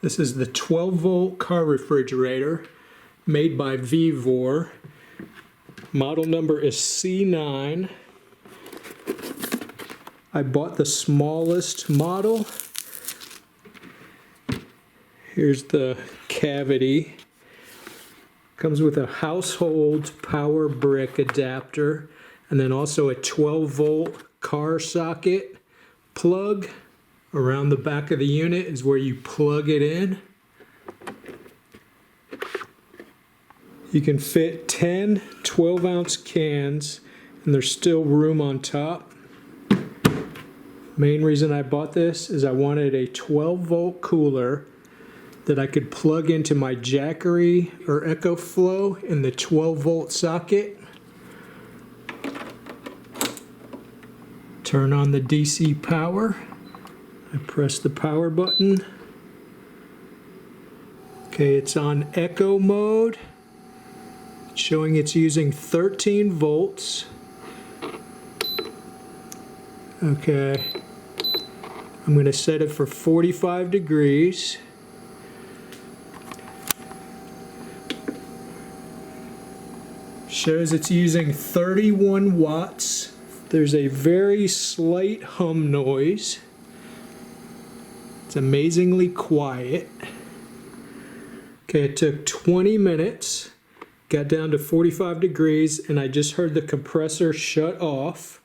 This is the 12-volt car refrigerator made by VEVOR. Model number is C9. I bought the smallest model. Here's the cavity. Comes with a household power brick adapter and then also a 12-volt car socket plug. Around the back of the unit is where you plug it in. You can fit 10 12-ounce cans and there's still room on top. Main reason I bought this is I wanted a 12-volt cooler that I could plug into my Jackery or EcoFlow in the 12-volt socket. Turn on the DC power. I press the power button. Okay, it's on Eco mode. It's showing it's using 13 volts. Okay, I'm going to set it for 45 degrees. Shows it's using 31 watts. There's a very slight hum noise. It's amazingly quiet. Okay, it took 20 minutes, got down to 45 degrees, and I just heard the compressor shut off.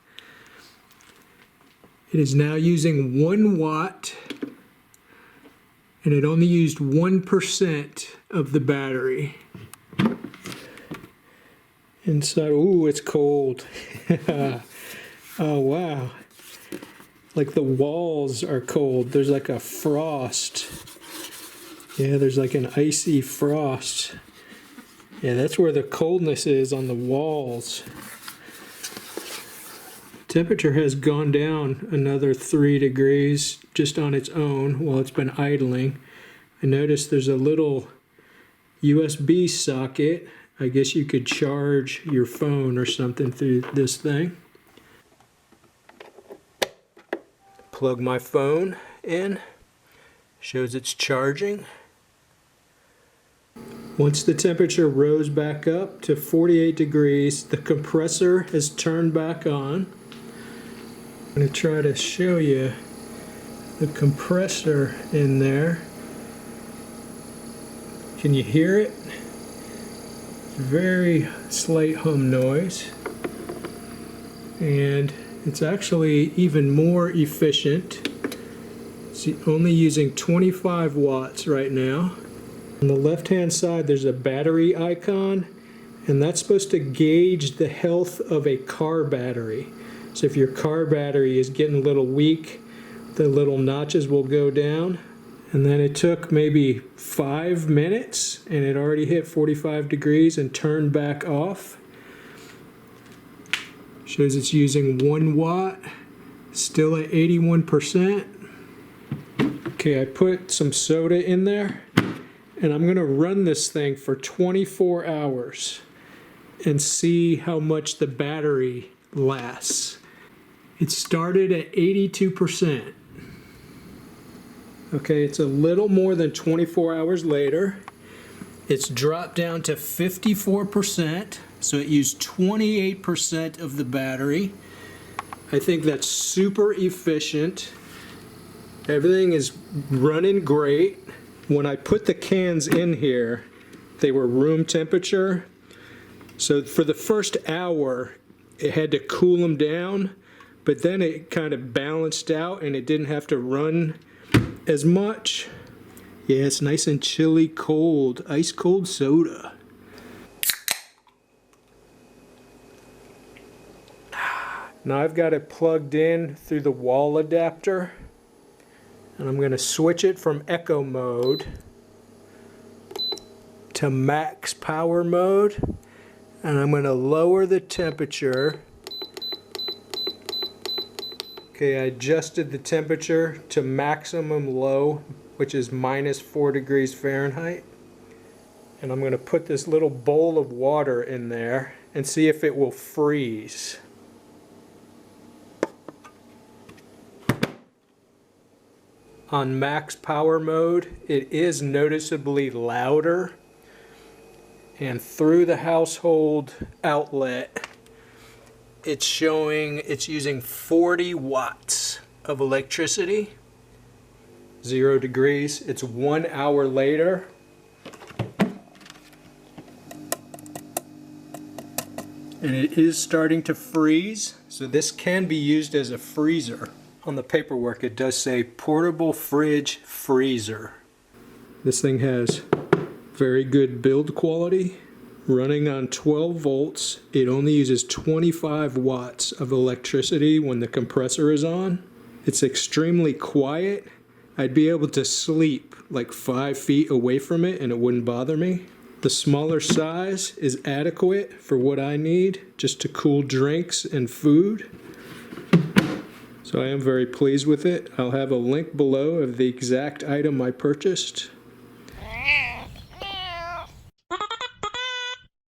It is now using 1 watt, and it only used 1% of the battery. Inside, ooh, it's cold. Oh, wow. Like the walls are cold. There's like a frost. Yeah, there's like an icy frost. Yeah, that's where the coldness is, on the walls. Temperature has gone down another 3 degrees just on its own while it's been idling. I noticed there's a little USB socket. I guess you could charge your phone or something through this thing. Plug my phone in. Shows it's charging. Once the temperature rose back up to 48 degrees, the compressor has turned back on. I'm going to try to show you the compressor in there. Can you hear it? Very slight hum noise, and it's actually even more efficient. It's only using 25 watts right now. On the left hand side there's a battery icon, and that's supposed to gauge the health of a car battery. So if your car battery is getting a little weak, the little notches will go down. And then it took maybe 5 minutes and it already hit 45 degrees and turned back off. Shows it's using 1 watt, still at 81%. Okay, I put some soda in there and I'm gonna run this thing for 24 hours and see how much the battery lasts. It started at 82%. Okay, it's a little more than 24 hours later. It's dropped down to 54%, so it used 28% of the battery. I think that's super efficient. Everything is running great. When I put the cans in here, they were room temperature. So for the first hour, it had to cool them down, but then it kind of balanced out and it didn't have to run as much. Yeah, it's nice and chilly cold, ice cold soda. Now I've got it plugged in through the wall adapter, and I'm going to switch it from Eco mode to max power mode, and I'm going to lower the temperature. Okay, I adjusted the temperature to maximum low, which is -4 degrees Fahrenheit. And I'm going to put this little bowl of water in there and see if it will freeze. On max power mode, it is noticeably louder. And through the household outlet, it's showing it's using 40 watts of electricity. 0 degrees. It's 1 hour later. And it is starting to freeze, so this can be used as a freezer. On the paperwork it does say portable fridge freezer. This thing has very good build quality. Running on 12 volts, it only uses 25 watts of electricity when the compressor is on. It's extremely quiet. I'd be able to sleep like 5 feet away from it and it wouldn't bother me. The smaller size is adequate for what I need, just to cool drinks and food. So I am very pleased with it. I'll have a link below of the exact item I purchased.